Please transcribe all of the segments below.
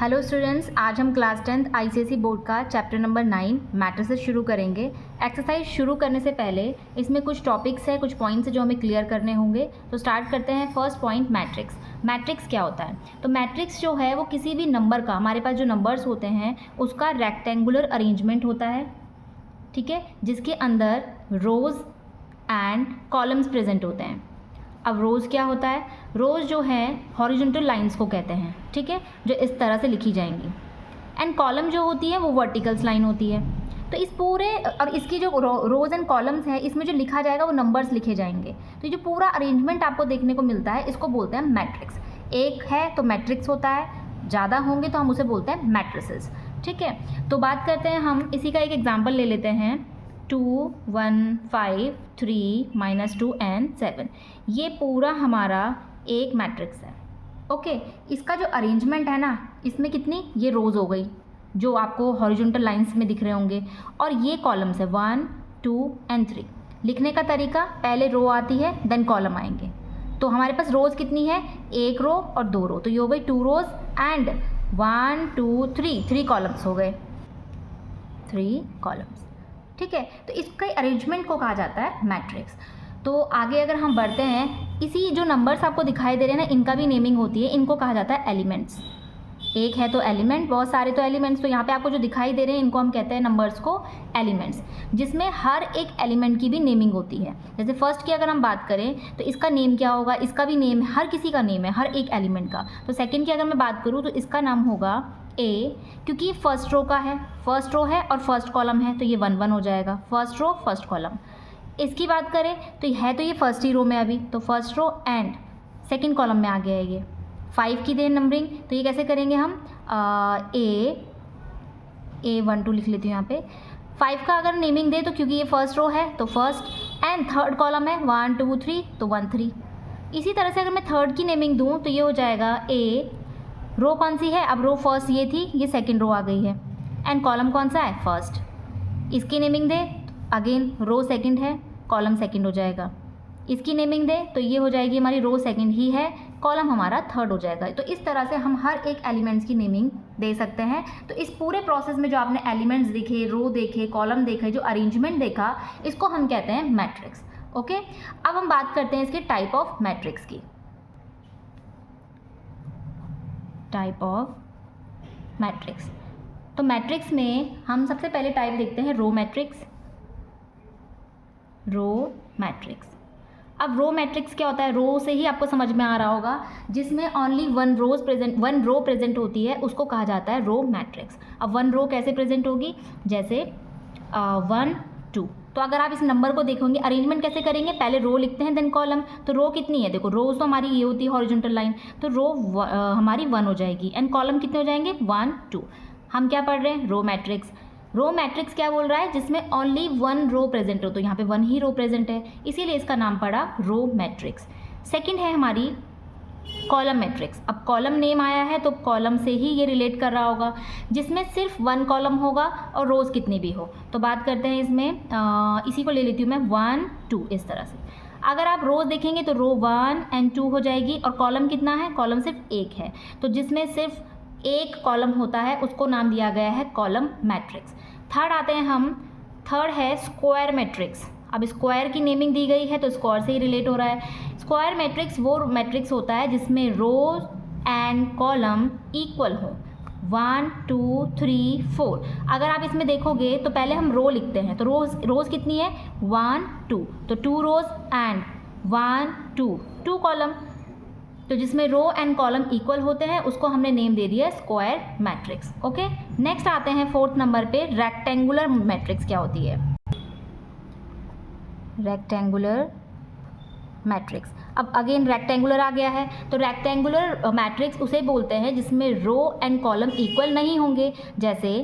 Hello students, आज हम class 10th ICSE board का चैप्टर नंबर 9 मैट्रिसेस शुरू करेंगे। एक्सरसाइज शुरू करने से पहले इसमें कुछ टॉपिक्स है, कुछ पॉइंट्स है जो हमें क्लियर करने होंगे। तो स्टार्ट करते हैं। First point, matrix. मैट्रिक्स क्या होता है? तो मैट्रिक्स जो है वो किसी भी नंबर का, हमारे पास जो नंबर्स होते हैं उसका रेक्टेंगुलर अरेंजमेंट होता है, ठीक है, जिसके अंदर रोज़ एंड कॉलम्स प्रेजेंट होते हैं। अब रोज़ क्या होता है? रोज़ जो है हॉरिजॉन्टल लाइंस को कहते हैं, ठीक है, जो इस तरह से लिखी जाएंगी। एंड कॉलम जो होती है वो वर्टिकल्स लाइन होती है। तो इस पूरे और इसकी जो रोज़ एंड कॉलम्स है, इसमें जो लिखा जाएगा वो नंबर्स लिखे जाएंगे। तो ये जो पूरा अरेंजमेंट आपको देखने को मिलता है इसको बोलते हैं मैट्रिक्स। एक है तो मैट्रिक्स होता है, ज़्यादा होंगे तो हम उसे बोलते हैं मैट्रिसेस, ठीक है। तो बात करते हैं हम, इसी का एक एग्जाम्पल ले लेते हैं। 2 1 5 3 -2 and 7, ये पूरा हमारा एक मैट्रिक्स है। ओके, इसका जो अरेंजमेंट है ना, इसमें कितनी ये रोज़ हो गई जो आपको हॉरिजॉन्टल लाइंस में दिख रहे होंगे, और ये कॉलम्स है 1 2 and 3। लिखने का तरीका, पहले रो आती है देन कॉलम आएंगे। तो हमारे पास रोज़ कितनी है? एक रो और दो रो, तो ये हो गई 2 रोज़ एंड 1 2 3 कॉलम्स हो गए, 3 कॉलम्स, ठीक है। तो इसका अरेंजमेंट को कहा जाता है मैट्रिक्स। तो आगे अगर हम बढ़ते हैं, इसी जो नंबर्स आपको दिखाई दे रहे हैं ना, इनका भी नेमिंग होती है, इनको कहा जाता है एलिमेंट्स। एक है तो एलिमेंट, बहुत सारे तो एलिमेंट्स, तो यहाँ पे आपको जो दिखाई दे रहे हैं इनको हम कहते हैं नंबर्स को एलिमेंट्स, जिसमें हर एक एलिमेंट की भी नेमिंग होती है। जैसे फर्स्ट की अगर हम बात करें तो इसका नेम क्या होगा? इसका भी नेम है, हर किसी का नेम है हर एक एलिमेंट का। तो सेकेंड की अगर मैं बात करूँ तो इसका नाम होगा ए, क्योंकि ये फर्स्ट रो का है, फर्स्ट रो है और फर्स्ट कॉलम है, तो ये 1 1 हो जाएगा, फर्स्ट रो फर्स्ट कॉलम। इसकी बात करें तो ये फर्स्ट ही रो में अभी, तो first row and second column में आ गया है ये। 5 की दे नंबरिंग, तो ये कैसे करेंगे हम? ए 1 2 लिख लेती हूँ यहाँ पे। 5 का अगर नेमिंग दे तो क्योंकि ये फर्स्ट रो है तो फर्स्ट, एंड थर्ड कॉलम है 1 2 3, तो 1 3। इसी तरह से अगर मैं थर्ड की नेमिंग दूँ तो ये हो जाएगा ए, रो कौन सी है? अब रो फर्स्ट ये थी, ये सेकंड रो आ गई है, एंड कॉलम कौन सा है? फर्स्ट। इसकी नेमिंग दे, अगेन रो सेकंड है, कॉलम सेकंड हो जाएगा। इसकी नेमिंग दे तो ये हो जाएगी हमारी रो सेकंड ही है, कॉलम हमारा थर्ड हो जाएगा। तो इस तरह से हम हर एक एलिमेंट्स की नेमिंग दे सकते हैं। तो इस पूरे प्रोसेस में जो आपने एलिमेंट्स देखे, रो देखे, कॉलम देखे, जो अरेंजमेंट देखा, इसको हम कहते हैं मैट्रिक्स। ओके, अब हम बात करते हैं इसके टाइप ऑफ मैट्रिक्स की। टाइप ऑफ मैट्रिक्स, तो मैट्रिक्स में हम सबसे पहले टाइप देखते हैं रो मैट्रिक्स। रो मैट्रिक्स, अब रो मैट्रिक्स क्या होता है? रो से ही आपको समझ में आ रहा होगा, जिसमें ओनली वन रो प्रेजेंट होती है उसको कहा जाता है रो मैट्रिक्स। अब 1 रो कैसे प्रेजेंट होगी? जैसे 1 2, तो अगर आप इस नंबर को देखोगे, अरेंजमेंट कैसे करेंगे? पहले रो लिखते हैं देन कॉलम। तो रो कितनी है? देखो, रोज तो हमारी ये होती है हॉरिजॉन्टल लाइन, तो रो हमारी 1 हो जाएगी, एंड कॉलम कितने हो जाएंगे? 1 2। हम क्या पढ़ रहे हैं? Row matrix. रो मैट्रिक्स क्या बोल रहा है? जिसमें ओनली 1 रो प्रेजेंट हो, तो यहाँ पे 1 ही रो प्रेजेंट है, इसीलिए इसका नाम पड़ा रो मैट्रिक्स। सेकेंड है हमारी कॉलम मैट्रिक्स। अब कॉलम नेम आया है तो कॉलम से ही ये रिलेट कर रहा होगा, जिसमें सिर्फ 1 कॉलम होगा और रोज़ कितनी भी हो। तो बात करते हैं इसमें, इसी को ले लेती हूँ मैं, 1 2, इस तरह से। अगर आप रोज़ देखेंगे तो रो 1 and 2 हो जाएगी, और कॉलम कितना है? कॉलम सिर्फ एक है, तो जिसमें सिर्फ एक कॉलम होता है उसको नाम दिया गया है कॉलम मैट्रिक्स। थर्ड आते हैं हम, थर्ड है स्क्वायर मैट्रिक्स। अब स्क्वायर की नेमिंग दी गई है तो स्क्वायर से ही रिलेट हो रहा है। स्क्वायर मैट्रिक्स वो मैट्रिक्स होता है जिसमें रो एंड कॉलम इक्वल हो, 1 2 3 4। अगर आप इसमें देखोगे तो पहले हम रो लिखते हैं, तो रोज़ कितनी है? 1 2, तो 2 रोज़ एंड 1 2 कॉलम, तो जिसमें रो एंड कॉलम इक्वल होते हैं उसको हमने नेम दे दिया स्क्वायर मैट्रिक्स। ओके, नेक्स्ट आते हैं 4th नंबर पे, रेक्टेंगुलर मैट्रिक्स क्या होती है? रेक्टेंगुलर मैट्रिक्स, अब अगेन रेक्टेंगुलर आ गया है, तो रेक्टेंगुलर मैट्रिक्स उसे बोलते हैं जिसमें रो एंड कॉलम इक्वल नहीं होंगे, जैसे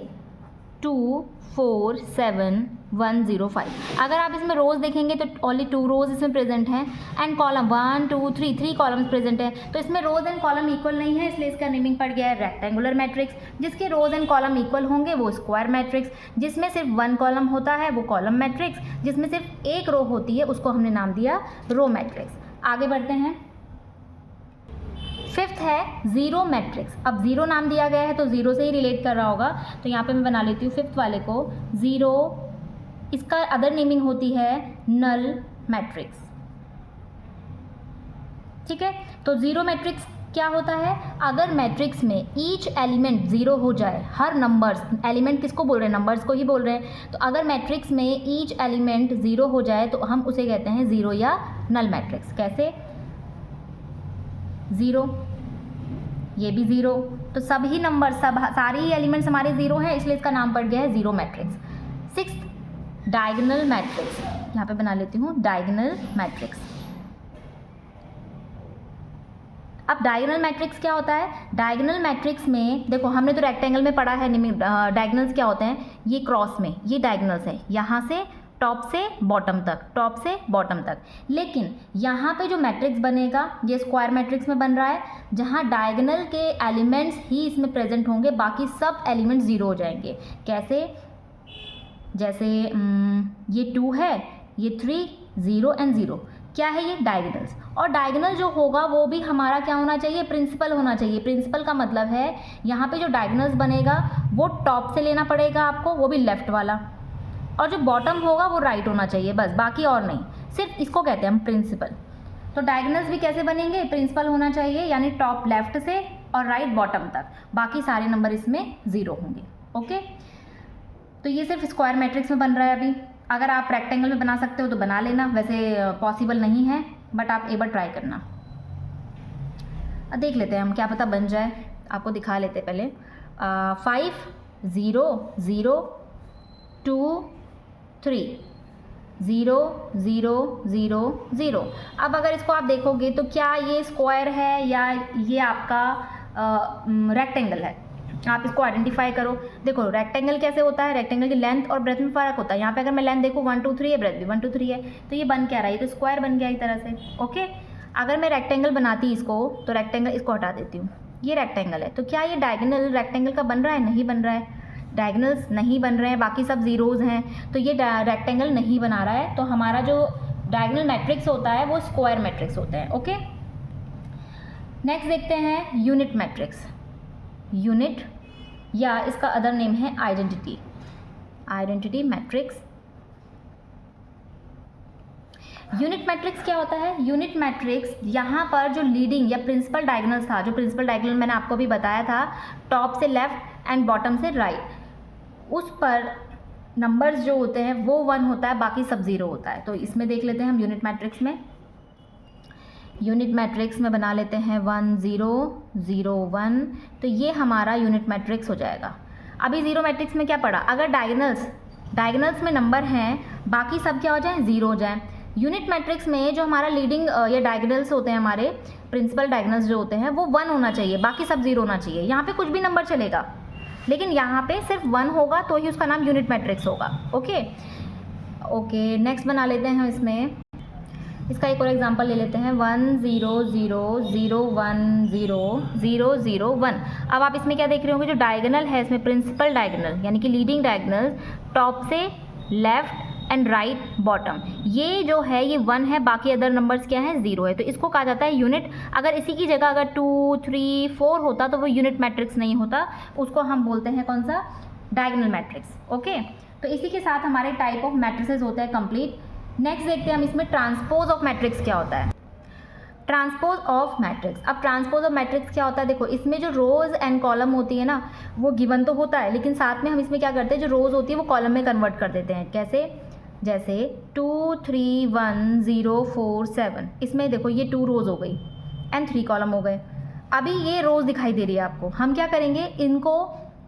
2 4 7 1 0 5। अगर आप इसमें रोज़ देखेंगे तो ओनली 2 रोज़ इसमें प्रेजेंट हैं, एंड कॉलम 1 2 3 कॉलम्स प्रेजेंट है, तो इसमें रोज़ एंड कॉलम इक्वल नहीं है, इसलिए इसका नेमिंग पड़ गया है रेक्टेंगुलर मैट्रिक्स। जिसके रोज़ एंड कॉलम इक्वल होंगे वो स्क्वायर मैट्रिक्स, जिसमें सिर्फ 1 कॉलम होता है वो कॉलम मैट्रिक्स, जिसमें सिर्फ एक रो होती है उसको हमने नाम दिया रो मैट्रिक्स। आगे बढ़ते हैं। फिफ्थ है ज़ीरो मैट्रिक्स। अब ज़ीरो नाम दिया गया है तो ज़ीरो से ही रिलेट कर रहा होगा, तो यहाँ पे मैं बना लेती हूँ फिफ्थ वाले को ज़ीरो। इसका अदर नेमिंग होती है नल मैट्रिक्स। ठीक है, तो ज़ीरो मैट्रिक्स क्या होता है? अगर मैट्रिक्स में ईच एलिमेंट ज़ीरो हो जाए, हर नंबर्स, एलिमेंट किसको बोल रहे हैं? नंबर्स को ही बोल रहे हैं। तो अगर मैट्रिक्स में ईच एलिमेंट ज़ीरो हो जाए तो हम उसे कहते हैं ज़ीरो या नल मैट्रिक्स। कैसे? ज़ीरो, ये भी ज़ीरो, तो सभी नंबर, सारे ही एलिमेंट्स हमारे ज़ीरो हैं, इसलिए इसका नाम पड़ गया है zero matrix. Sixth, diagonal matrix. यहाँ पे बना लेती हूँ डायगोनल मैट्रिक्स। अब डायगोनल मैट्रिक्स क्या होता है? डायगोनल मैट्रिक्स में देखो, हमने तो रेक्टेंगल में पढ़ा है डायगोनल्स क्या होते हैं। ये क्रॉस में ये डायगोनल्स है, यहाँ से टॉप से बॉटम तक, टॉप से बॉटम तक। लेकिन यहाँ पे जो मैट्रिक्स बनेगा ये स्क्वायर मैट्रिक्स में बन रहा है, जहाँ डायगोनल के एलिमेंट्स ही इसमें प्रेजेंट होंगे, बाकी सब एलिमेंट्स ज़ीरो हो जाएंगे। कैसे? जैसे ये 2 है, ये 3, 0 एंड 0। क्या है ये? डायगोनल्स। और डायगोनल जो होगा वो भी हमारा क्या होना चाहिए? प्रिंसिपल होना चाहिए। प्रिंसिपल का मतलब है यहाँ पे जो डायगोनल्स बनेगा वो टॉप से लेना पड़ेगा आपको, वो भी लेफ्ट वाला, और जो बॉटम होगा वो राइट होना चाहिए, बस, बाकी और नहीं। सिर्फ इसको कहते हैं हम प्रिंसिपल। तो डायगोनल्स भी कैसे बनेंगे? प्रिंसिपल होना चाहिए, यानी टॉप लेफ्ट से और राइट बॉटम तक, बाकी सारे नंबर इसमें ज़ीरो होंगे। ओके, तो ये सिर्फ स्क्वायर मैट्रिक्स में बन रहा है। अभी अगर आप रेक्टेंगल में बना सकते हो तो बना लेना, वैसे पॉसिबल नहीं है, बट आप एक बार ट्राई करना। अब देख लेते हैं हम, क्या पता बन जाए। आपको दिखा लेते पहले। 5 0 0 2 3 0 0 0 0। अब अगर इसको आप देखोगे तो क्या ये स्क्वायर है या ये आपका रेक्टेंगल है? आप इसको आइडेंटिफाई करो। देखो रेक्टेंगल कैसे होता है? रेक्टेंगल की लेंथ और ब्रेथ में फ़र्क होता है। यहाँ पे अगर मैं लेंथ देखूँ 1 2 3 है, ब्रेथ भी 1 2 3 है, तो ये बन क्या रहा है? ये तो स्क्वायर बन गया एक तरह से। ओके, अगर मैं रेक्टेंगल बनाती इसको, तो रेक्टेंगल, इसको हटा देती हूँ, ये रेक्टेंगल है, तो क्या ये डायगोनल रेक्टेंगल का बन रहा है? नहीं बन रहा है, डायगोनल्स नहीं बन रहे हैं, बाकी सब ज़ीरोज़ हैं, तो ये रेक्टेंगल नहीं बना रहा है। तो हमारा जो डायगोनल मैट्रिक्स होता है वो स्क्वायर मैट्रिक्स होता है। ओके, नेक्स्ट देखते हैं यूनिट मैट्रिक्स। यूनिट या इसका अदर नेम है identity, identity matrix. Unit matrix क्या होता है? यूनिट मैट्रिक्स यहाँ पर जो लीडिंग या प्रिंसिपल डायगोनल्स था, जो प्रिंसिपल डायगोनल मैंने आपको भी बताया था, टॉप से लेफ्ट एंड बॉटम से राइट, उस पर नंबर्स जो होते हैं वो 1 होता है, बाकी सब 0 होता है। तो इसमें देख लेते हैं हम यूनिट मैट्रिक्स में। यूनिट मैट्रिक्स में बना लेते हैं 1 0 0 1, तो ये हमारा यूनिट मैट्रिक्स हो जाएगा। अभी ज़ीरो मैट्रिक्स में क्या पढ़ा? अगर डायगोनल्स में नंबर हैं, बाकी सब क्या हो जाए? 0 हो जाए। यूनिट मैट्रिक्स में जो हमारा लीडिंग या डायगोनल्स होते हैं, हमारे प्रिंसिपल डायगोनल्स जो होते हैं, वो 1 होना चाहिए, बाकी सब 0 होना चाहिए। यहाँ पे कुछ भी नंबर चलेगा, लेकिन यहाँ पे सिर्फ 1 होगा तो ही उसका नाम यूनिट मैट्रिक्स होगा। ओके, नेक्स्ट बना लेते हैं इसमें। इसका एक और एग्जांपल ले लेते हैं 1 0 0 0 1 0 0 0 1। अब आप इसमें क्या देख रहे होंगे? जो डायगोनल है इसमें प्रिंसिपल डायगोनल यानी कि लीडिंग डायगोनल, टॉप से लेफ्ट एंड राइट बॉटम, ये जो है ये 1 है, बाकी अदर नंबर्स क्या हैं? 0 है, तो इसको कहा जाता है यूनिट। अगर इसी की जगह अगर 2 3 4 होता तो वो यूनिट मैट्रिक्स नहीं होता, उसको हम बोलते हैं कौन सा? Diagonal matrix. ओके, तो इसी के साथ हमारे टाइप ऑफ मैट्रिसेस होते हैं कंप्लीट। नेक्स्ट देखते हैं हम इसमें ट्रांसपोज ऑफ मैट्रिक्स क्या होता है। Transpose of matrix. अब ट्रांसपोज ऑफ मैट्रिक्स क्या होता है? देखो, इसमें जो रोज एंड कॉलम होती है ना, वो गिवन तो होता है, लेकिन साथ में हम इसमें क्या करते हैं? जो रोज होती है वो कॉलम में कन्वर्ट कर देते हैं। कैसे? जैसे 2 3 1 0 4 7, इसमें देखो ये 2 रोज हो गई एंड 3 कॉलम हो गए। अभी ये रोज दिखाई दे रही है आपको, हम क्या करेंगे? इनको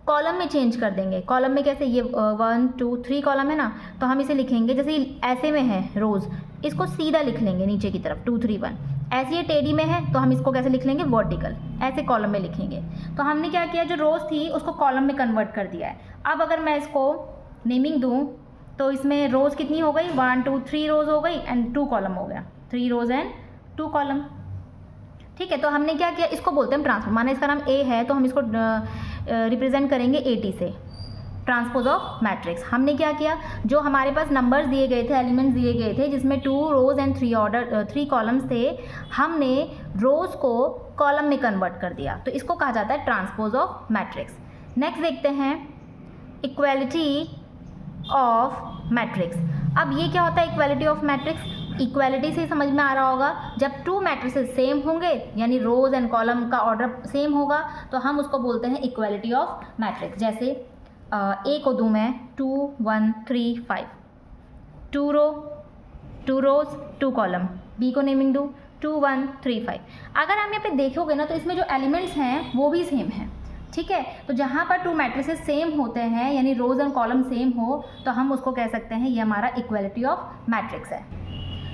कॉलम में चेंज कर देंगे। कॉलम में कैसे? ये 1 2 3 कॉलम है ना, तो हम इसे लिखेंगे जैसे ऐसे में है रोज, इसको सीधा लिख लेंगे नीचे की तरफ 2 3 1। ऐसे ये टेढ़ी में है तो हम इसको कैसे लिख लेंगे? वर्टिकल, ऐसे कॉलम में लिखेंगे। तो हमने क्या किया? जो रोज थी उसको कॉलम में कन्वर्ट कर दिया है। अब अगर मैं इसको नेमिंग दूँ तो इसमें रोज कितनी हो गई? 1 2 3 रोज हो गई एंड 2 कॉलम हो गया, 3 रोज एंड 2 कॉलम। ठीक है, तो हमने क्या किया? इसको बोलते हैं ट्रांसपोज। माना इसका नाम ए है तो हम इसको रिप्रेजेंट करेंगे AT से। Transpose of matrix. हमने क्या किया, जो हमारे पास नंबर्स दिए गए थे, एलिमेंट्स दिए गए थे, जिसमें 2 रोज एंड 3 कॉलम्स थे, हमने रोज को कॉलम में कन्वर्ट कर दिया, तो इसको कहा जाता है ट्रांसपोज ऑफ मैट्रिक्स। नेक्स्ट देखते हैं इक्वालिटी ऑफ मैट्रिक्स। अब ये क्या होता है इक्वालिटी ऑफ मैट्रिक्स? इक्वालिटी से समझ में आ रहा होगा, जब 2 मैट्रिसेस सेम होंगे यानी रोज एंड कॉलम का ऑर्डर सेम होगा तो हम उसको बोलते हैं इक्वालिटी ऑफ मैट्रिक्स। जैसे ए को दूँ मैं 2 1 3 5, 2 रो 2 रोज 2 कॉलम, बी को नेमिंग दूँ 2 1 3 5। अगर हम यहाँ पे देखोगे ना तो इसमें जो एलिमेंट्स हैं वो भी सेम हैं, ठीक है। तो जहाँ पर 2 मैट्रिसेस सेम होते हैं यानी रोज एंड कॉलम सेम हो तो हम उसको कह सकते हैं ये हमारा इक्वालिटी ऑफ मैट्रिक्स है।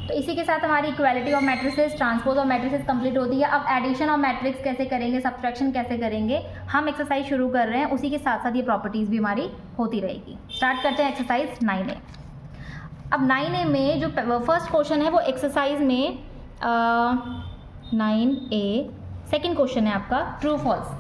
तो इसी के साथ हमारी equality of matrices, transpose of matrices complete होती है। अब एडिशन ऑफ मैट्रिक्स कैसे करेंगे, सब्ट्रैक्शन कैसे करेंगे, हम एक्सरसाइज शुरू कर रहे हैं, उसी के साथ साथ ये प्रॉपर्टीज़ भी हमारी होती रहेगी। स्टार्ट करते हैं एक्सरसाइज 9A। अब 9A में जो फर्स्ट क्वेश्चन है वो एक्सरसाइज में 9A सेकेंड क्वेश्चन है आपका ट्रू फॉल्स।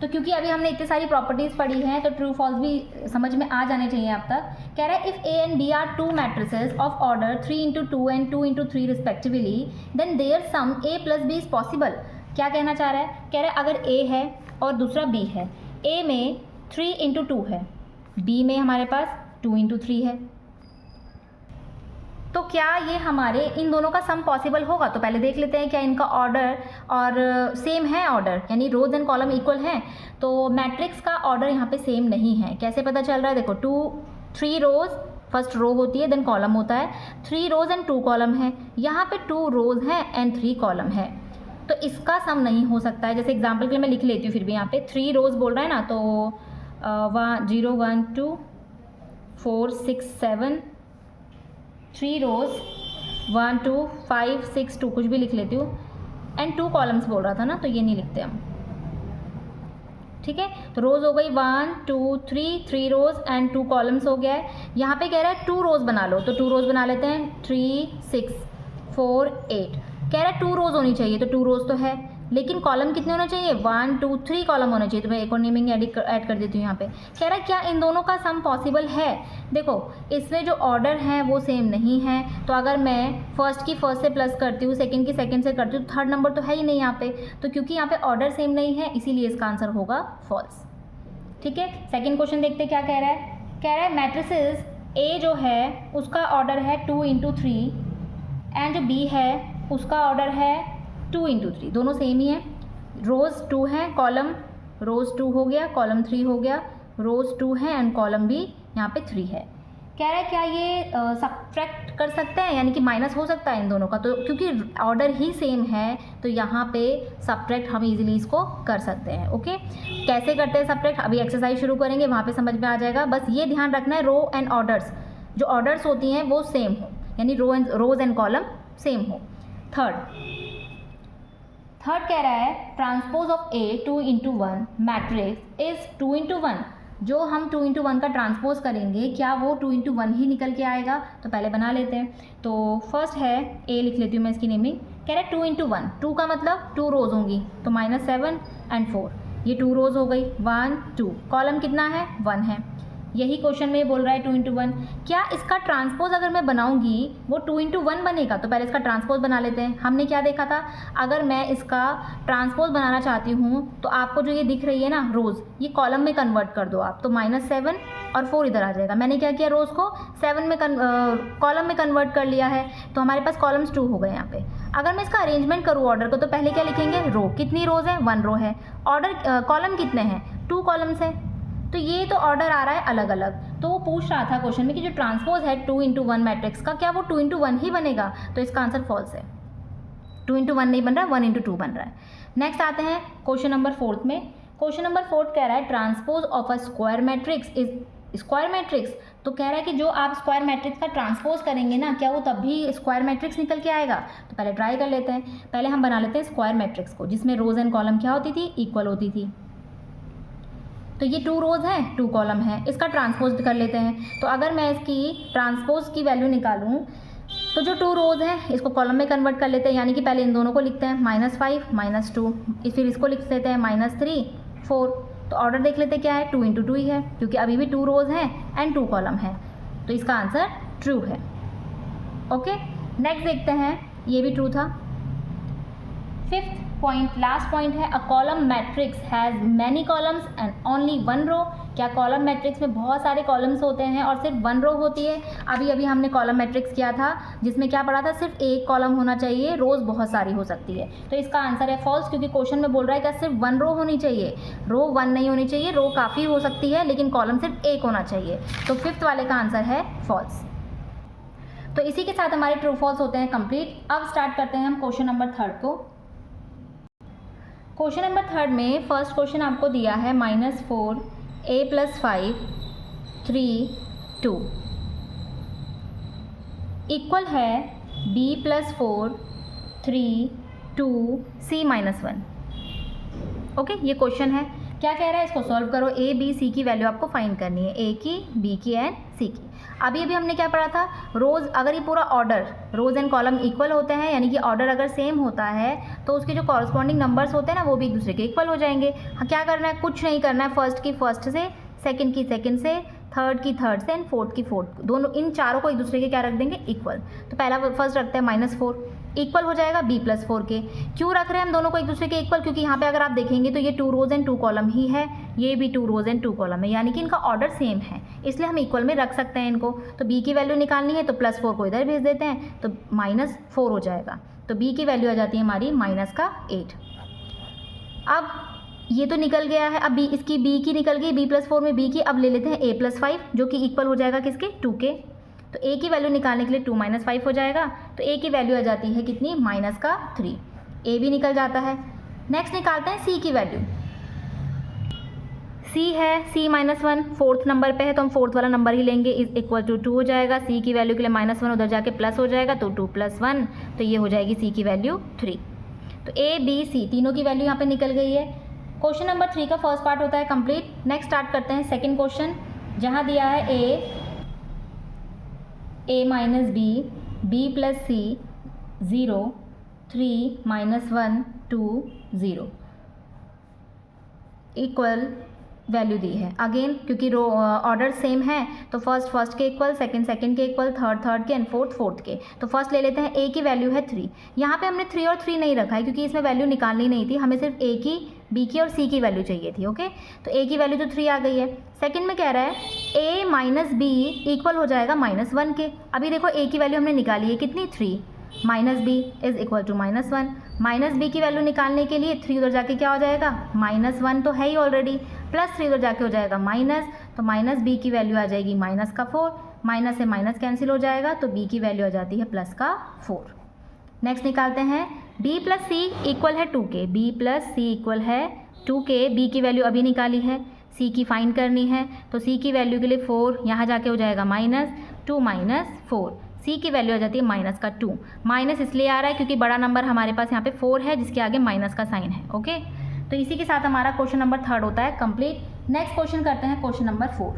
तो क्योंकि अभी हमने इतनी सारी प्रॉपर्टीज़ पढ़ी हैं तो ट्रू फॉल्स भी समझ में आ जाने चाहिए आप तक। कह रहा है if A and B are 2 matrices of order 3 into 2 and 2 into 3 respectively then their sum a + b is possible. क्या कहना चाह रहा है? कह रहा है अगर a है और दूसरा b है, a में 3 into 2 है, b में हमारे पास 2 into 3 है, तो क्या ये हमारे इन दोनों का सम पॉसिबल होगा? तो पहले देख लेते हैं क्या इनका ऑर्डर और सेम है, ऑर्डर यानी रोज एंड कॉलम इक्वल हैं। तो मैट्रिक्स का ऑर्डर यहाँ पे सेम नहीं है। कैसे पता चल रहा है? देखो 3 रोज फर्स्ट रो होती है, देन कॉलम होता है, 3 रोज एंड 2 कॉलम है, यहाँ पे 2 रोज हैं एंड 3 कॉलम है, तो इसका सम नहीं हो सकता है। जैसे एग्जाम्पल के लिए मैं लिख लेती हूँ, फिर भी यहाँ पे 3 रोज बोल रहा है ना, तो 0 1 2 4 6 7 3 रोज 1 2 5 6 2 कुछ भी लिख लेती हूँ, एंड 2 कॉलम्स बोल रहा था ना, तो ये नहीं लिखते हम, ठीक है। तो रोज हो गई 1 2 3 रोज एंड 2 कॉलम्स हो गया है। यहाँ पे कह रहा है 2 रोज बना लो, तो 2 रोज बना लेते हैं, 3 6 4 8। कह रहा है 2 रोज होनी चाहिए, तो 2 रोज तो है, लेकिन कॉलम कितने होने चाहिए? 1 2 3 कॉलम होने चाहिए। तो मैं एक और नेमिंग ऐड कर देती हूँ यहाँ पे। कह रहा है क्या इन दोनों का सम पॉसिबल है? देखो इसमें जो ऑर्डर है वो सेम नहीं है, तो अगर मैं फर्स्ट की फर्स्ट से प्लस करती हूँ, सेकंड की सेकंड से करती हूँ, तो थर्ड नंबर तो है ही नहीं यहाँ पे, तो क्योंकि यहाँ पे ऑर्डर सेम नहीं है इसीलिए इसका आंसर होगा फॉल्स, ठीक है। सेकेंड क्वेश्चन देखते क्या कह रहा है। कह रहा है मैट्रिसेस ए जो है उसका ऑर्डर है 2 into 3 एंड जो बी है उसका ऑर्डर है 2 into 3, दोनों सेम ही है। रोज 2 है, कॉलम रोज 2 हो गया, कॉलम 3 हो गया, रोज 2 है एंड कॉलम भी यहाँ पे 3 है। कह रहा है क्या ये सब्ट्रैक्ट कर सकते हैं, यानी कि माइनस हो सकता है इन दोनों का? तो क्योंकि ऑर्डर ही सेम है तो यहाँ पे सब्ट्रैक्ट हम इजीली इसको कर सकते हैं। ओके, कैसे करते हैं सब्ट्रैक्ट? अभी एक्सरसाइज शुरू करेंगे, वहाँ पे समझ में आ जाएगा। बस ये ध्यान रखना है रो एंड ऑर्डर्स, जो ऑर्डर्स होती हैं वो सेम हो, यानी रोज एंड कॉलम सेम हो। थर्ड कह रहा है transpose of A 2 into 1 matrix is 2 into 1। जो हम 2 into 1 का ट्रांसपोज करेंगे क्या वो 2 into 1 ही निकल के आएगा? तो पहले बना लेते हैं। तो फर्स्ट है ए, लिख लेती हूँ मैं इसकी नेमिंग। कह रहा है 2 into 1, 2 का मतलब 2 रोज होंगी, तो -7 and 4, ये 2 रोज हो गई, 1 2, कॉलम कितना है? 1 है। यही क्वेश्चन में बोल रहा है 2 into 1। क्या इसका ट्रांसपोज अगर मैं बनाऊंगी वो 2 into 1 बनेगा? तो पहले इसका ट्रांसपोज बना लेते हैं। हमने क्या देखा था, अगर मैं इसका ट्रांसपोज बनाना चाहती हूँ तो आपको जो ये दिख रही है ना रोज़, ये कॉलम में कन्वर्ट कर दो आप, तो -7 और 4 इधर आ जाएगा। मैंने क्या किया, रोज़ को 7 में कॉलम में कन्वर्ट कर लिया है, तो हमारे पास कॉलम्स 2 हो गए यहाँ पे। अगर मैं इसका अरेंजमेंट करूँ ऑर्डर को, तो पहले क्या लिखेंगे, रो कितनी रोज़ है? 1 रो है। ऑर्डर कॉलम कितने हैं? 2 कॉलम्स हैं, तो ये तो ऑर्डर आ रहा है अलग अलग। तो वो पूछ रहा था क्वेश्चन में कि जो ट्रांसपोज है 2 into 1 मैट्रिक्स का, क्या वो 2 into 1 ही बनेगा? तो इसका आंसर फॉल्स है, 2 into 1 नहीं बन रहा है, 1 into 2 बन रहा है। नेक्स्ट आते हैं क्वेश्चन नंबर 4 में। क्वेश्चन नंबर 4 कह रहा है transpose of a square matrix is square matrix. तो कह रहा है कि जो आप स्क्वायर मैट्रिक्स का ट्रांसपोज करेंगे ना, क्या वो तब भी स्क्वायर मैट्रिक्स निकल के आएगा? तो पहले ट्राई कर लेते हैं। पहले हम बना लेते हैं स्क्वायर मैट्रिक्स को, जिसमें रोज एंड कॉलम क्या होती थी? इक्वल होती थी। तो ये 2 रोज हैं, 2 कॉलम है, इसका ट्रांसपोज कर लेते हैं। तो अगर मैं इसकी ट्रांसपोज की वैल्यू निकालूं तो जो 2 रोज हैं इसको कॉलम में कन्वर्ट कर लेते हैं, यानी कि पहले इन दोनों को लिखते हैं -5 -2, फिर इसको लिख लेते हैं -3 4, तो ऑर्डर देख लेते क्या है, 2 इंटू 2 ही है क्योंकि अभी भी 2 रोज हैं एंड 2 कॉलम है, तो इसका आंसर ट्रू है। ओके, नेक्स्ट देखते हैं, ये भी ट्रू था। फिफ्थ पॉइंट, लास्ट पॉइंट है, a column matrix has many columns and only 1 रो। क्या कॉलम मैट्रिक्स में बहुत सारे कॉलम्स होते हैं और सिर्फ 1 रो होती है? अभी अभी हमने कॉलम मैट्रिक्स किया था जिसमें क्या पढ़ा था, सिर्फ एक कॉलम होना चाहिए, रोज बहुत सारी हो सकती है। तो इसका आंसर है फॉल्स, क्योंकि क्वेश्चन में बोल रहा है कि सिर्फ 1 रो होनी चाहिए, रो 1 नहीं होनी चाहिए, रो काफ़ी हो सकती है लेकिन कॉलम सिर्फ एक होना चाहिए। तो फिफ्थ वाले का आंसर है फॉल्स। तो इसी के साथ हमारे ट्रू फॉल्स होते हैं कंप्लीट। अब स्टार्ट करते हैं हम क्वेश्चन नंबर 3 को। क्वेश्चन नंबर 3 में फर्स्ट क्वेश्चन आपको दिया है -4 a + 5 3 2 इक्वल है b + 4 3 2 c - 1। ओके, ये क्वेश्चन है, क्या कह रहा है, इसको सॉल्व करो। a b c की वैल्यू आपको फाइंड करनी है, a की, b की एंड c की। अभी अभी हमने क्या पढ़ा था, रोज़, अगर ये पूरा order rows and column equal होते हैं, यानी कि ऑर्डर अगर सेम होता है तो उसके जो कॉरस्पॉन्डिंग नंबर्स होते हैं ना वो भी एक दूसरे के इक्वल हो जाएंगे। हाँ, क्या करना है, कुछ नहीं करना है, फर्स्ट की फर्स्ट से, सेकंड की सेकंड से, थर्ड की थर्ड से एंड फोर्थ की फोर्थ, दोनों इन चारों को एक दूसरे के क्या रख देंगे, इक्वल। तो पहला फर्स्ट रखते हैं -4, इक्वल हो जाएगा b + 4 के। क्यों रख रहे हैं हम दोनों को एक दूसरे के इक्वल, क्योंकि यहाँ पे अगर आप देखेंगे तो ये 2 रोज एंड 2 कॉलम ही है, ये भी 2 रोज एंड 2 कॉलम है, यानी कि इनका ऑर्डर सेम है, इसलिए हम इक्वल में रख सकते हैं इनको। तो b की वैल्यू निकालनी है तो +4 को इधर भेज देते हैं, तो -4 हो जाएगा। तो b की वैल्यू आ जाती है हमारी -8। अब ये तो निकल गया है, अब b, इसकी b की निकल गई, b + 4 में b की। अब ले लेते हैं a + 5 जो कि इक्वल हो जाएगा किसके, 2 के। तो a की वैल्यू निकालने के लिए 2 - 5 हो जाएगा, तो a की वैल्यू आ जाती है कितनी, -3। a भी निकल जाता है। नेक्स्ट निकालते हैं c की वैल्यू। c है, c - 1 फोर्थ नंबर पे है तो हम फोर्थ वाला नंबर ही लेंगे, इज इक्वल टू 2 हो जाएगा। c की वैल्यू के लिए -1 उधर जाके प्लस हो जाएगा, तो 2 + 1, तो ये हो जाएगी c की वैल्यू 3। तो a b c तीनों की वैल्यू यहाँ पे निकल गई है। क्वेश्चन नंबर 3 का फर्स्ट पार्ट होता है कंप्लीट। नेक्स्ट स्टार्ट करते हैं सेकंड क्वेश्चन, जहाँ दिया है a - b b + c 0 3 - 1 2 0 equal value दी है। अगेन क्योंकि रो ऑर्डर सेम है तो फर्स्ट के इक्वल, सेकंड के इक्वल, थर्ड के एंड फोर्थ के। तो फर्स्ट ले लेते हैं, a की वैल्यू है 3। यहाँ पे हमने 3 और 3 नहीं रखा है क्योंकि इसमें वैल्यू निकालनी नहीं थी, हमें सिर्फ a की, b की और c की वैल्यू चाहिए थी। ओके, तो a की वैल्यू तो 3 आ गई है। सेकंड में कह रहा है a - b इक्वल हो जाएगा -1 के। अभी देखो a की वैल्यू हमने निकाली है कितनी, 3, -b is equal to -1। -b की वैल्यू निकालने के लिए 3 उधर जाके क्या हो जाएगा, -1 तो है ही ऑलरेडी, +3 उधर जाके हो जाएगा माइनस, तो -b की वैल्यू आ जाएगी -4, माइनस से माइनस कैंसिल हो जाएगा, तो b की वैल्यू आ जाती है +4। नेक्स्ट निकालते हैं, b + c इक्वल है 2 के, b + c इक्वल है 2 के। b की वैल्यू अभी निकाली है, c की फाइंड करनी है, तो c की वैल्यू के लिए 4 यहाँ जाके हो जाएगा -2 - 4, c की वैल्यू आ जाती है -2। माइनस इसलिए आ रहा है क्योंकि बड़ा नंबर हमारे पास यहाँ पे 4 है जिसके आगे माइनस का साइन है। ओके, तो इसी के साथ हमारा क्वेश्चन नंबर 3 होता है कंप्लीट। नेक्स्ट क्वेश्चन करते हैं क्वेश्चन नंबर 4।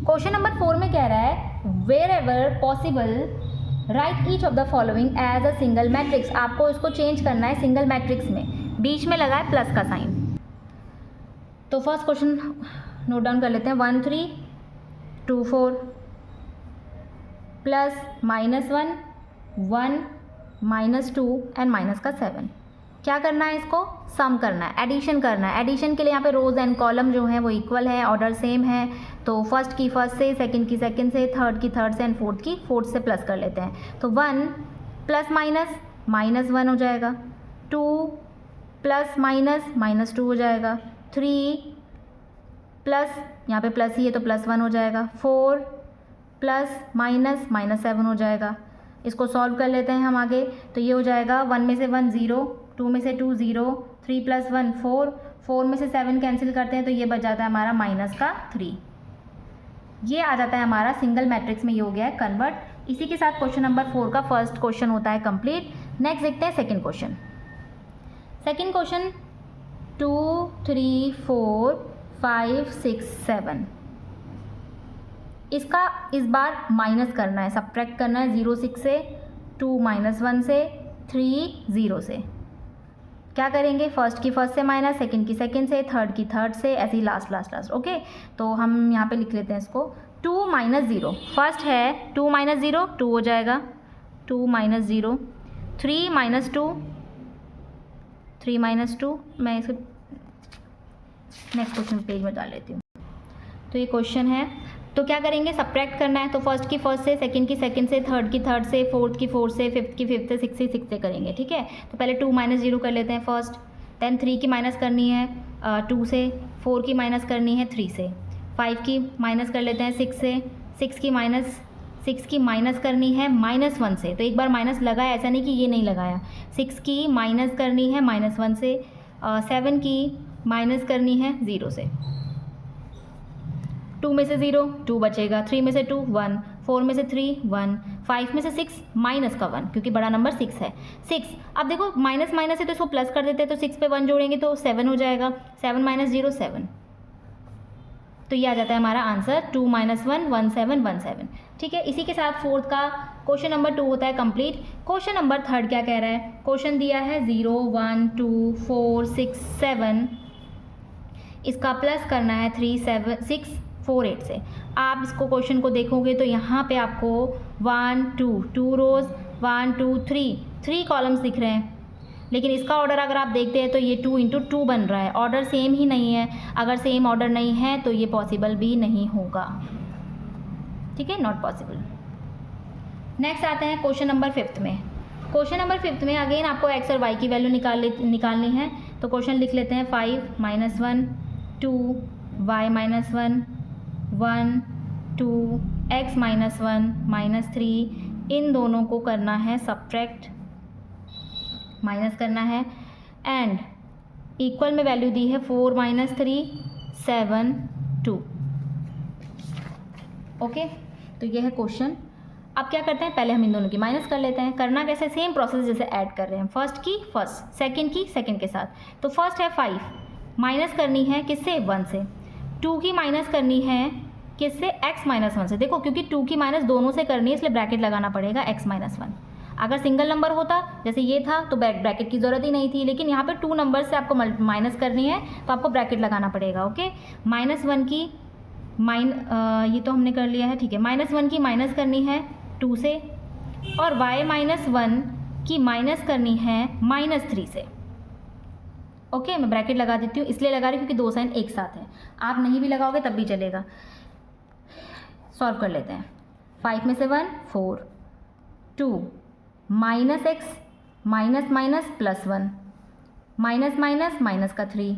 क्वेश्चन नंबर 4 में कह रहा है, wherever possible write each of the following as a single matrix. आपको इसको चेंज करना है सिंगल मैट्रिक्स में, बीच में लगा है प्लस का साइन। तो फर्स्ट क्वेश्चन नोट डाउन कर लेते हैं, 1 3 2 4 प्लस -1 1 -2 एंड माइनस का 7। क्या करना है, इसको सम करना है, एडिशन करना है। एडिशन के लिए यहाँ पे रोज एंड कॉलम जो है वो इक्वल है, ऑर्डर सेम है, तो फर्स्ट की फर्स्ट से, सेकंड की सेकंड से, थर्ड की थर्ड से एंड फोर्थ की फोर्थ से प्लस कर लेते हैं। तो 1 + -1 हो जाएगा, 2 + -2 हो जाएगा, 3 प्लस, यहाँ पे प्लस ही है तो +1 हो जाएगा, 4 + -7 हो जाएगा। इसको सॉल्व कर लेते हैं हम आगे, तो ये हो जाएगा 1 में से 1 0, 2 में से 2 0, 3 + 1 4, 4 में से 7 कैंसिल करते हैं तो ये बच जाता है हमारा -3। ये आ जाता है हमारा सिंगल मैट्रिक्स में, ये हो गया है कन्वर्ट। इसी के साथ क्वेश्चन नंबर 4 का फर्स्ट क्वेश्चन होता है कंप्लीट। नेक्स्ट देखते हैं सेकंड क्वेश्चन। सेकंड क्वेश्चन 2 3 4 5 6 7, इसका इस बार माइनस करना है, सब्ट्रैक्ट करना है, 0 6 से, 2 -1 से, 3 0 से। क्या करेंगे, फर्स्ट की फर्स्ट से माइनस, सेकंड की सेकंड से, थर्ड की थर्ड से, ऐसे ही लास्ट लास्ट लास्ट। ओके, तो हम यहाँ पे लिख लेते हैं इसको 2 माइनस 0। फर्स्ट है 2 माइनस 0, 2 हो जाएगा, 2 माइनस 0। 3 minus 2, 3 minus 2। मैं इसको नेक्स्ट क्वेश्चन पेज में डाल लेती हूँ। तो ये क्वेश्चन है, तो क्या करेंगे, सब्ट्रैक्ट करना है। तो फर्स्ट की फर्स्ट से, सेकंड की सेकंड से, थर्ड की थर्ड से, फोर्थ की फोर्थ से, फिफ्थ की फिफ्थ से, सिक्स की सिक्स से करेंगे। ठीक है, तो पहले 2 माइनस 0 कर लेते हैं फर्स्ट, देन 3 की माइनस करनी है 2 से, 4 की माइनस करनी है 3 से, 5 की माइनस कर लेते हैं 6 से, 6 की माइनस करनी है -1 से। तो एक बार माइनस लगाया, ऐसा नहीं कि ये नहीं लगाया। 6 की माइनस करनी है -1 से, 7 की माइनस करनी है 0 से। 2 में से 0, 2 बचेगा, 3 में से 2, 1, 4 में से 3, 1, 5 में से 6 माइनस का 1, क्योंकि बड़ा नंबर 6 है। 6, अब देखो माइनस माइनस है तो इसको प्लस कर देते हैं, तो 6 पे 1 जोड़ेंगे तो 7 हो जाएगा। 7 माइनस 0, 7। तो ये आ जाता है हमारा आंसर 2 माइनस 1, 1717। ठीक है, इसी के साथ फोर्थ का क्वेश्चन नंबर 2 होता है कंप्लीट। क्वेश्चन नंबर 3 क्या कह रहा है, क्वेश्चन दिया है 0, 1, 2, 4, 6, 7, इसका प्लस करना है 3, 7, 6, 4, 8 से। आप इसको क्वेश्चन को देखोगे तो यहाँ पे आपको 1, 2 रोज, 1, 2, 3 कॉलम्स दिख रहे हैं, लेकिन इसका ऑर्डर अगर आप देखते हैं तो ये 2 × 2 बन रहा है, ऑर्डर सेम ही नहीं है। अगर सेम ऑर्डर नहीं है तो ये पॉसिबल भी नहीं होगा। ठीक है, नॉट पॉसिबल। नेक्स्ट आते हैं क्वेश्चन नंबर 5 में। क्वेश्चन नंबर 5 में अगेन आपको x और y की वैल्यू निकालनी है। तो क्वेश्चन लिख लेते हैं 5 - 1, 2 y - 1, 1 2 x - 1 - 3, इन दोनों को करना है सब्ट्रैक्ट, माइनस करना है, एंड इक्वल में वैल्यू दी है 4 - 3 7 2। ओके, तो ये है क्वेश्चन। अब क्या करते हैं, पहले हम इन दोनों की माइनस कर लेते हैं। करना कैसे, सेम प्रोसेस जैसे ऐड कर रहे हैं, फर्स्ट की फर्स्ट, सेकंड की सेकंड के साथ। तो फर्स्ट है 5, माइनस करनी है किससे, 1 से। 2 की माइनस करनी है किससे, x - 1 से। देखो क्योंकि 2 की माइनस दोनों से करनी है, इसलिए ब्रैकेट लगाना पड़ेगा x - 1। अगर सिंगल नंबर होता जैसे ये था तो ब्रैकेट की ज़रूरत ही नहीं थी, लेकिन यहाँ पे 2 नंबर से आपको माइनस करनी है तो आपको ब्रैकेट लगाना पड़ेगा। ओके, -1 की ये तो हमने कर लिया है। ठीक है, -1 की माइनस करनी है 2 से, और y - 1 की माइनस करनी है -3 से। ओके, मैं ब्रैकेट लगा देती हूँ, इसलिए लगा रही हूँ क्योंकि 2 साइन एक साथ है। आप नहीं भी लगाओगे तब भी चलेगा। सॉल्व कर लेते हैं। 5 में से 1, 4, 2 -x माइनस प्लस 1, माइनस का 3,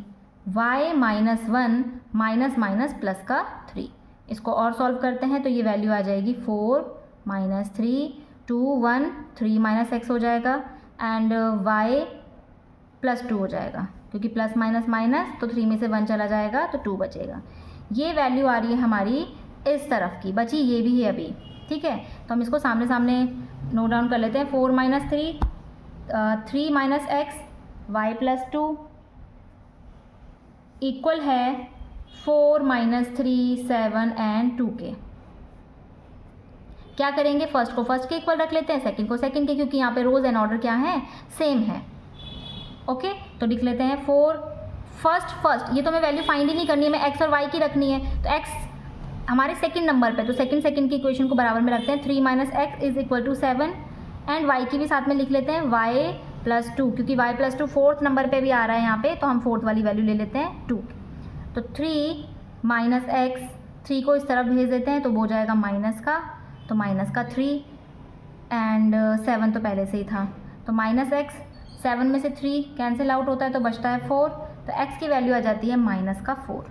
y - 1 माइनस प्लस का 3। इसको और सॉल्व करते हैं तो ये वैल्यू आ जाएगी 4 - 3 2 1 3 - x हो जाएगा, एंड y +2 हो जाएगा, क्योंकि प्लस माइनस माइनस, तो 3 में से 1 चला जाएगा तो 2 बचेगा। ये वैल्यू आ रही है हमारी इस तरफ की, बची ये भी है अभी। ठीक है, तो हम इसको सामने सामने नोट डाउन कर लेते हैं। 4 - 3 3 - x y +2 इक्वल है 4 - 3 7 एंड 2 के। क्या करेंगे, फर्स्ट को फर्स्ट के इक्वल रख लेते हैं, सेकंड को सेकंड के, क्योंकि यहाँ पे रोज एंड ऑर्डर क्या है, सेम है। ओके, तो लिख लेते हैं 4 फर्स्ट, ये तो हमें वैल्यू फाइंड ही नहीं करनी है, हमें x और y की रखनी है। तो x हमारे सेकंड नंबर पे, तो सेकंड की इक्वेशन को बराबर में रखते हैं। 3 - x = 7, एंड y की भी साथ में लिख लेते हैं y +2, क्योंकि y +2 फोर्थ नंबर पे भी आ रहा है यहाँ पे, तो हम फोर्थ वाली वैल्यू ले लेते हैं 2। तो 3 - x, 3 को इस तरफ भेज देते हैं तो वो हो जाएगा माइनस का, तो -3, एंड 7 तो पहले से ही था, तो -x, 7 में से 3 कैंसिल आउट होता है तो बचता है 4, तो x की वैल्यू आ जाती है -4।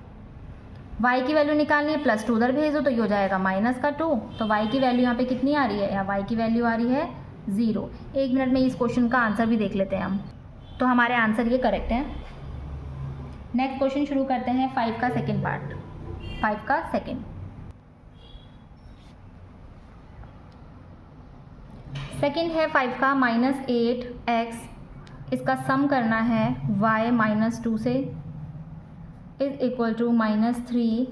y की वैल्यू निकालनी है, +2 उधर भेज दो तो ये हो जाएगा -2, तो y की वैल्यू यहाँ पे कितनी आ रही है, या y की वैल्यू आ रही है 0। 1 मिनट में इस क्वेश्चन का आंसर भी देख लेते हैं हम। तो हमारे आंसर ये करेक्ट है। नेक्स्ट क्वेश्चन शुरू करते हैं 5 का सेकेंड पार्ट, 5 का सेकेंड। सेकेंड है 5 का -8x, इसका सम करना है y - 2 से, इज इक्वल टू -3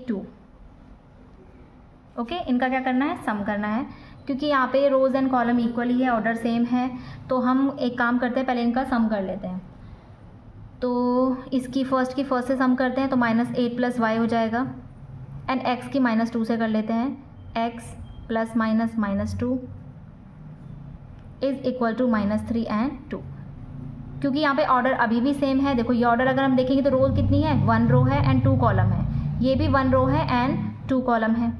2। ओके, इनका क्या करना है, सम करना है। क्योंकि यहाँ पे रोज़ एंड कॉलम इक्वल ही है, ऑर्डर सेम है, तो हम एक काम करते हैं, पहले इनका सम कर लेते हैं। तो इसकी फर्स्ट से सम करते हैं, तो -8 + y हो जाएगा, एंड x की -2 से कर लेते हैं, x + -2 is equal to -3 and 2। क्योंकि यहाँ पे ऑर्डर अभी भी सेम है, देखो ये ऑर्डर अगर हम देखेंगे तो रोज़ कितनी है, 1 रो है एंड 2 कॉलम है, ये भी 1 रो है एंड 2 कॉलम है,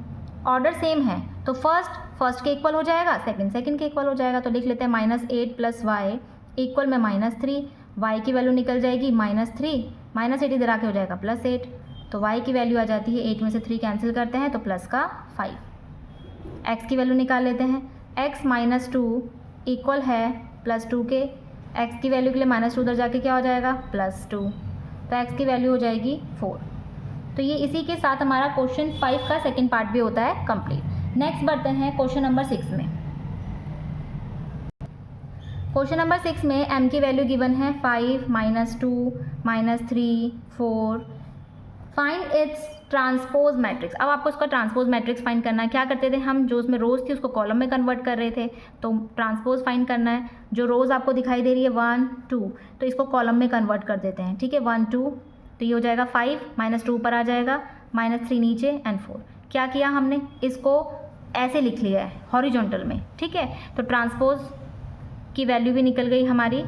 ऑर्डर सेम है, तो फर्स्ट के इक्वल हो जाएगा, सेकंड के इक्वल हो जाएगा। तो लिख लेते हैं -8 + y इक्वल में -3, y की वैल्यू निकल जाएगी -3, -8 इधर आके हो जाएगा +8, तो y की वैल्यू आ जाती है 8 में से 3 कैंसिल करते हैं तो प्लस का 5। x की वैल्यू निकाल लेते हैं, x -2 इक्वल है +2 के, x की वैल्यू के लिए -2 उधर जाके क्या हो जाएगा +2, तो x की वैल्यू हो जाएगी 4। तो ये इसी के साथ हमारा क्वेश्चन 5 का सेकंड पार्ट भी होता है कंप्लीट। नेक्स्ट बढ़ते हैं क्वेश्चन नंबर 6 में। क्वेश्चन नंबर 6 में m की वैल्यू गिवन है 5, -2, -3, 4। Find its transpose matrix. अब आपको उसका ट्रांसपोज मैट्रिक्स फाइंड करना है। क्या करते थे हम, जो उसमें रोज़ थी उसको कॉलम में कन्वर्ट कर रहे थे, तो ट्रांसपोज फाइंड करना है। जो रोज़ आपको दिखाई दे रही है 1, 2, तो इसको कॉलम में कन्वर्ट कर देते हैं, ठीक है। 1, 2, तो ये हो जाएगा 5, -2 ऊपर आ जाएगा, -3 नीचे एंड 4। क्या किया हमने, इसको ऐसे लिख लिया है हॉरिजॉन्टल में, ठीक है। तो ट्रांसपोज की वैल्यू भी निकल गई हमारी।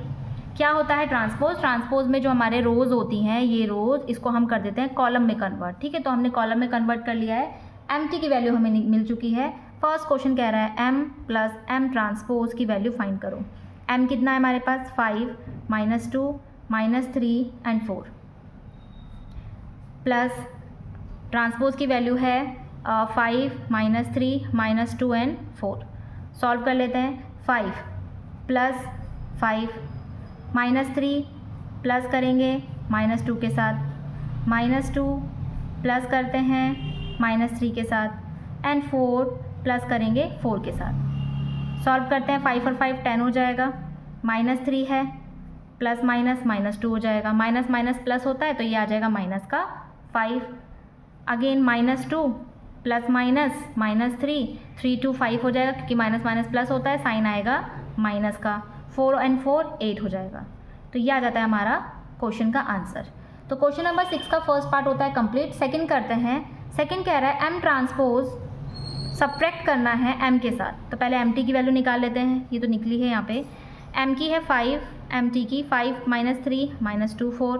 क्या होता है ट्रांसपोज में जो हमारे रोज़ होती हैं, ये रोज़, इसको हम कर देते हैं कॉलम में कन्वर्ट, ठीक है। तो हमने कॉलम में कन्वर्ट कर लिया है, एम्प्टी की वैल्यू हमें मिल चुकी है। फर्स्ट क्वेश्चन कह रहा है m + m ट्रांसपोज की वैल्यू फाइंड करो। m कितना है हमारे पास, 5, -2, -3 एंड 4, प्लस ट्रांसपोज की वैल्यू है 5, -3, -2 एंड 4। सॉल्व कर लेते हैं। 5 + 5 -3 प्लस करेंगे -2 के साथ, -2 प्लस करते हैं -3 के साथ एंड 4 प्लस करेंगे 4 के साथ। सॉल्व करते हैं, 5 और 5 10 हो जाएगा, -3 है, प्लस -2 हो जाएगा, माइनस प्लस होता है तो ये आ जाएगा -5। अगेन -2 प्लस -3, 3 to 5 हो जाएगा, क्योंकि माइनस प्लस होता है, साइन आएगा माइनस का। 4 and 4 8 हो जाएगा। तो ये आ जाता है हमारा क्वेश्चन का आंसर। तो क्वेश्चन नंबर 6 का फर्स्ट पार्ट होता है कंप्लीट। सेकंड करते हैं। सेकंड कह रहा है m ट्रांसपोज सब्ट्रैक्ट करना है m के साथ। तो पहले mt की वैल्यू निकाल लेते हैं, ये तो निकली है यहाँ पे। m की है 5, mt की 5 -3 -2 4,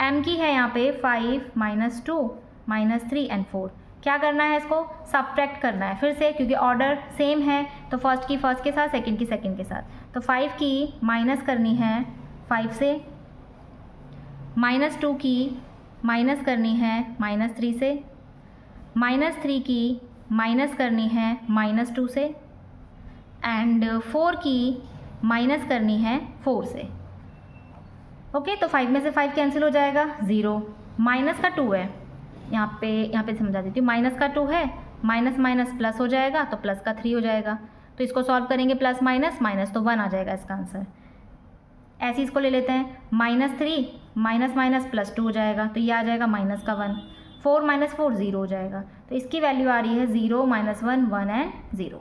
m की है यहाँ पे 5 -2 -3 एंड 4। क्या करना है, इसको सब्ट्रैक्ट करना है फिर से, क्योंकि ऑर्डर सेम है, तो फर्स्ट की फर्स्ट के साथ, सेकंड की सेकंड के साथ। तो 5 की माइनस करनी है 5 से, -2 की माइनस करनी है -3 से, -3 की माइनस करनी है -2 से एंड 4 की माइनस करनी है 4 से। ओके, तो 5 में से 5 कैंसिल हो जाएगा, 0। माइनस का 2 है, यहाँ पे समझा देती हूँ। माइनस का 2 है, माइनस माइनस प्लस हो जाएगा, तो प्लस का 3 हो जाएगा। तो इसको सॉल्व करेंगे, प्लस माइनस तो 1 आ जाएगा इसका आंसर। ऐसे इसको ले लेते हैं, -3 माइनस प्लस 2 हो जाएगा, तो ये आ जाएगा माइनस का 1। 4 - 4 0 हो जाएगा। तो इसकी वैल्यू आ रही है 0 -1 1 एंड 0।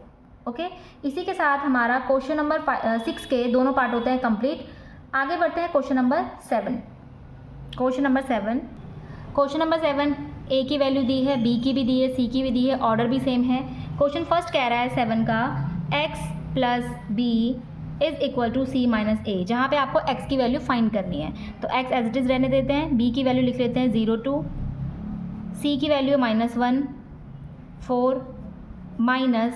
ओके, इसी के साथ हमारा क्वेश्चन नंबर 6 के दोनों पार्ट होते हैं कंप्लीट। आगे बढ़ते हैं क्वेश्चन नंबर 7। क्वेश्चन नंबर 7 ए की वैल्यू दी है, बी की भी दी है, सी की भी दी है, ऑर्डर भी सेम है। क्वेश्चन फर्स्ट कह रहा है 7 का x + b is equal to c - a, जहाँ पे आपको x की वैल्यू फाइंड करनी है। तो x एज इट इज़ रहने देते हैं, b की वैल्यू लिख लेते हैं 0 2, c की वैल्यू -1 4 माइनस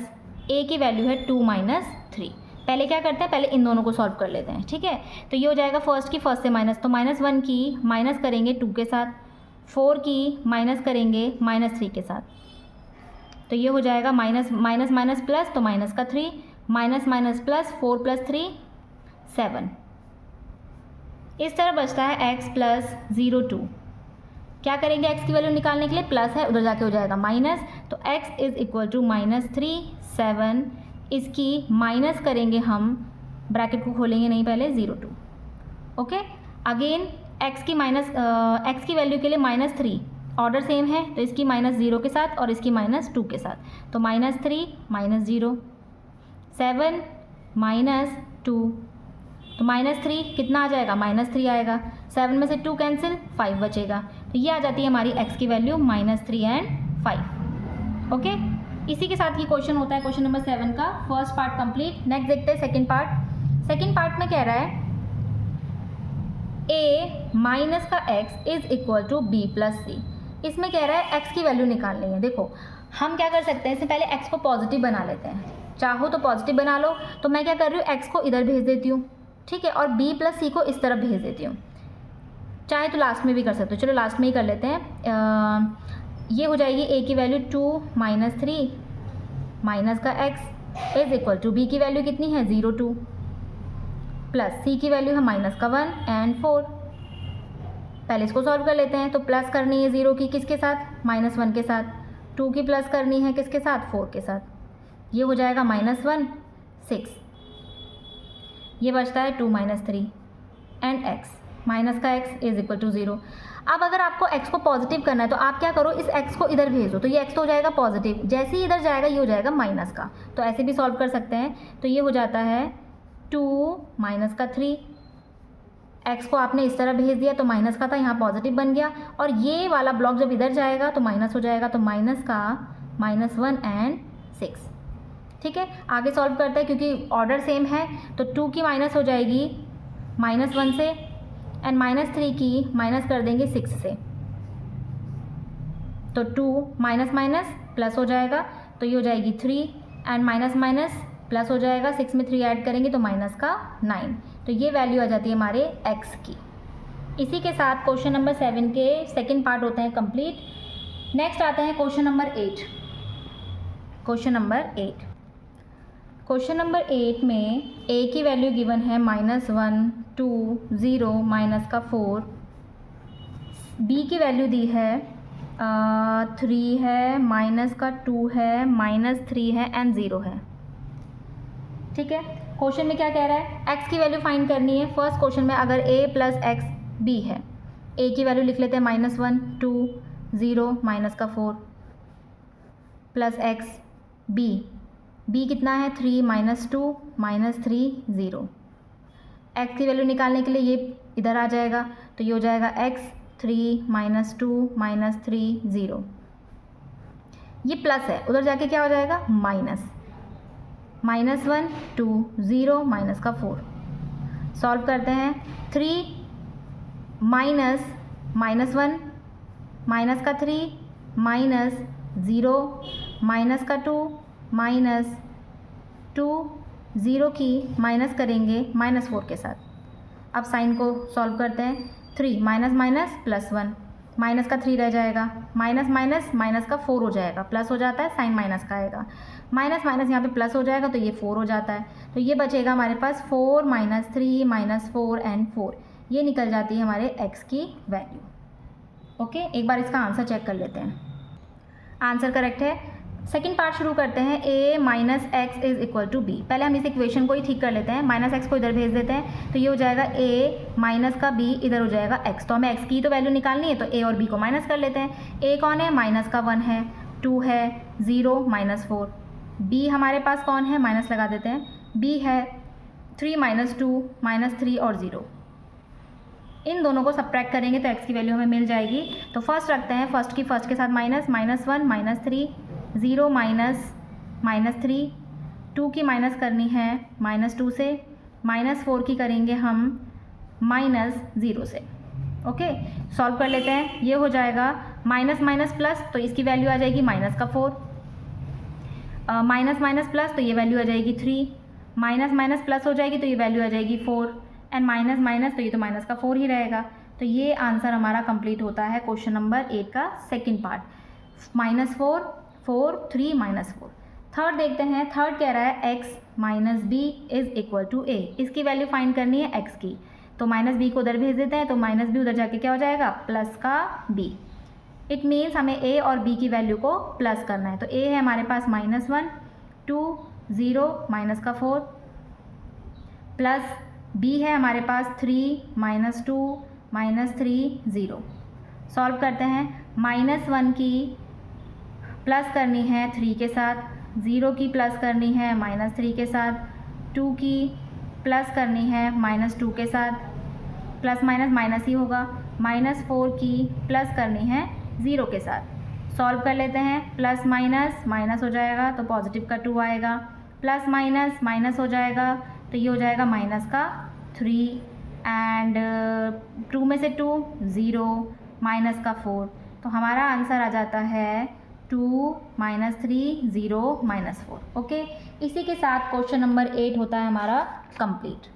a की वैल्यू है 2 - 3। पहले क्या करते हैं, पहले इन दोनों को सॉल्व कर लेते हैं, ठीक है। तो ये हो जाएगा फर्स्ट की फर्स्ट से माइनस, तो -1 की माइनस करेंगे 2 के साथ, 4 की माइनस करेंगे -3 के साथ। तो ये हो जाएगा माइनस प्लस, तो माइनस का 3, माइनस प्लस 4 + 3 7। इस तरह बचता है x + 0 2। क्या करेंगे, x की वैल्यू निकालने के लिए, प्लस है उधर जाके हो जाएगा माइनस, तो x इज़ इक्वल टू -3 7। इसकी माइनस करेंगे हम, ब्रैकेट को खोलेंगे नहीं पहले, 0 2। ओके, अगेन x की वैल्यू के लिए -3, ऑर्डर सेम है तो इसकी -0 के साथ और इसकी -2 के साथ, तो -3 -0, 7 -2, तो -3 कितना आ जाएगा, -3 आएगा, 7 में से 2 कैंसिल, 5 बचेगा, तो ये आ जाती है हमारी x की वैल्यू -3 एंड 5। ओके, इसी के साथ ये क्वेश्चन होता है क्वेश्चन नंबर 7 का फर्स्ट पार्ट कंप्लीट। नेक्स्ट देखते हैं सेकंड पार्ट। सेकंड पार्ट में कह रहा है a माइनस का x is equal to b plus C. इसमें कह रहा है x की वैल्यू निकालनी है। देखो हम क्या कर सकते हैं, इससे पहले x को पॉजिटिव बना लेते हैं, चाहो तो पॉजिटिव बना लो, तो मैं क्या कर रही हूँ x को इधर भेज देती हूँ, ठीक है, और b प्लस सी को इस तरफ भेज देती हूँ। चाहे तो लास्ट में भी कर सकते हो, चलो लास्ट में ही कर लेते हैं। ये हो जाएगी a की वैल्यू 2 - 3 माइनस का x is equal to b की वैल्यू कितनी है 0 2 प्लस c की वैल्यू है -1 एंड 4। पहले इसको सॉल्व कर लेते हैं। तो प्लस करनी है 0 की किसके साथ, -1 के साथ, 2 की प्लस करनी है किसके साथ, 4 के साथ, ये हो जाएगा -1 6, ये बचता है 2 - 3 एंड x माइनस का x इज इक्वल टू 0। अब अगर आपको x को पॉजिटिव करना है तो आप क्या करो, इस x को इधर भेज दो, तो ये x तो हो जाएगा पॉजिटिव, जैसे ही इधर जाएगा ये हो जाएगा माइनस का, तो ऐसे भी सॉल्व कर सकते हैं। तो ये हो जाता है 2 माइनस का 3, x को आपने इस तरह भेज दिया तो माइनस का था, यहाँ पॉजिटिव बन गया, और ये वाला ब्लॉक जब इधर जाएगा तो माइनस हो जाएगा, तो माइनस का -1 एंड 6। ठीक है, आगे सॉल्व करते हैं क्योंकि ऑर्डर सेम है, तो 2 की माइनस हो जाएगी -1 से एंड -3 की माइनस कर देंगे 6 से, तो 2 माइनस माइनस प्लस हो जाएगा, तो ये हो जाएगी 3 एंड माइनस माइनस प्लस हो जाएगा, 6 में 3 ऐड करेंगे तो माइनस का 9, तो ये वैल्यू आ जाती है हमारे x की। इसी के साथ क्वेश्चन नंबर 7 के सेकंड पार्ट होते हैं कंप्लीट। नेक्स्ट आता है क्वेश्चन नंबर 8। क्वेश्चन नंबर 8 में a की वैल्यू गिवन है -1 2 0 माइनस का 4, b की वैल्यू दी है 3 है, माइनस का 2 है, -3 है एंड 0 है। ठीक है, क्वेश्चन में क्या कह रहा है, x की वैल्यू फाइंड करनी है। फर्स्ट क्वेश्चन में अगर a प्लस एक्स b है, a की वैल्यू लिख लेते हैं -1 2 0 माइनस का 4 प्लस x, b कितना है 3 -2 -3 0। x की वैल्यू निकालने के लिए ये इधर आ जाएगा, तो ये हो जाएगा x 3 -2 -3 0। ये प्लस है, उधर जाके क्या हो जाएगा -1 2 0 माइनस का 4। सॉल्व करते हैं, 3 -1 माइनस का 3 -0 माइनस का 2 -2 0 की माइनस करेंगे -4 के साथ। अब साइन को सॉल्व करते हैं, 3 माइनस माइनस +1, माइनस का 3 रह जाएगा, माइनस माइनस माइनस का 4 हो जाएगा, प्लस हो जाता है, साइन माइनस का आएगा, माइनस माइनस यहाँ पे प्लस हो जाएगा, तो ये 4 हो जाता है, तो ये बचेगा हमारे पास 4 -3 -4 एंड 4, ये निकल जाती है हमारे x की वैल्यू। ओके, एक बार इसका आंसर चेक कर लेते हैं। आंसर करेक्ट है। सेकंड पार्ट शुरू करते हैं, a minus X is equal to b। पहले हम इस इक्वेशन को ही ठीक कर लेते हैं, -x को इधर भेज देते हैं, तो ये हो जाएगा a माइनस का b, इधर हो जाएगा x, तो हमें x की तो वैल्यू निकालनी है, तो a और b को माइनस कर लेते हैं। a कौन है, माइनस का 1 है, 2 है, 0 -4, b हमारे पास कौन है, माइनस लगा देते हैं, b है 3 -2 -3 और 0। इन दोनों को सब्ट्रैक्ट करेंगे तो x की वैल्यू हमें मिल जाएगी। तो फर्स्ट रखते हैं, फर्स्ट की फर्स्ट के साथ -1 -3 0 -3, 2 की माइनस करनी है -2 से, -4 की करेंगे हम -0 से। ओके, सॉल्व कर लेते हैं, ये हो जाएगा माइनस माइनस प्लस, तो इसकी वैल्यू आ जाएगी माइनस का 4, माइनस माइनस प्लस, तो ये वैल्यू आ जाएगी 3, माइनस माइनस प्लस हो जाएगी तो ये वैल्यू आ जाएगी 4 एंड माइनस माइनस, तो ये तो माइनस का 4 ही रहेगा। तो ये आंसर हमारा कंप्लीट होता है क्वेश्चन नंबर 8 का सेकंड पार्ट, -4 4 3 -4। थर्ड देखते हैं, थर्ड कह रहा है x minus B is equal to a। इसकी वैल्यू फाइंड करनी है x की, तो -b को उधर भेज देते हैं, तो -b उधर जाके क्या हो जाएगा, प्लस का b। इट मीन्स हमें a और b की वैल्यू को प्लस करना है। तो a है हमारे पास -1 2 0 माइनस का 4 प्लस b है हमारे पास 3 -2 -3 0। सॉल्व करते हैं, -1 की प्लस करनी है 3 के साथ, 0 की प्लस करनी है -3 के साथ, 2 की प्लस करनी है -2 के साथ, प्लस माइनस माइनस ही होगा, -4 की प्लस करनी है 0 के साथ। सॉल्व कर लेते हैं, प्लस माइनस माइनस हो जाएगा तो पॉजिटिव का 2 आएगा, प्लस माइनस माइनस हो जाएगा तो ये हो जाएगा माइनस का 3 एंड 2 में से 2 0 माइनस का 4, तो हमारा आंसर आ जाता है 2 -3 0 -4। ओके, इसी के साथ क्वेश्चन नंबर 8 होता है हमारा कंप्लीट।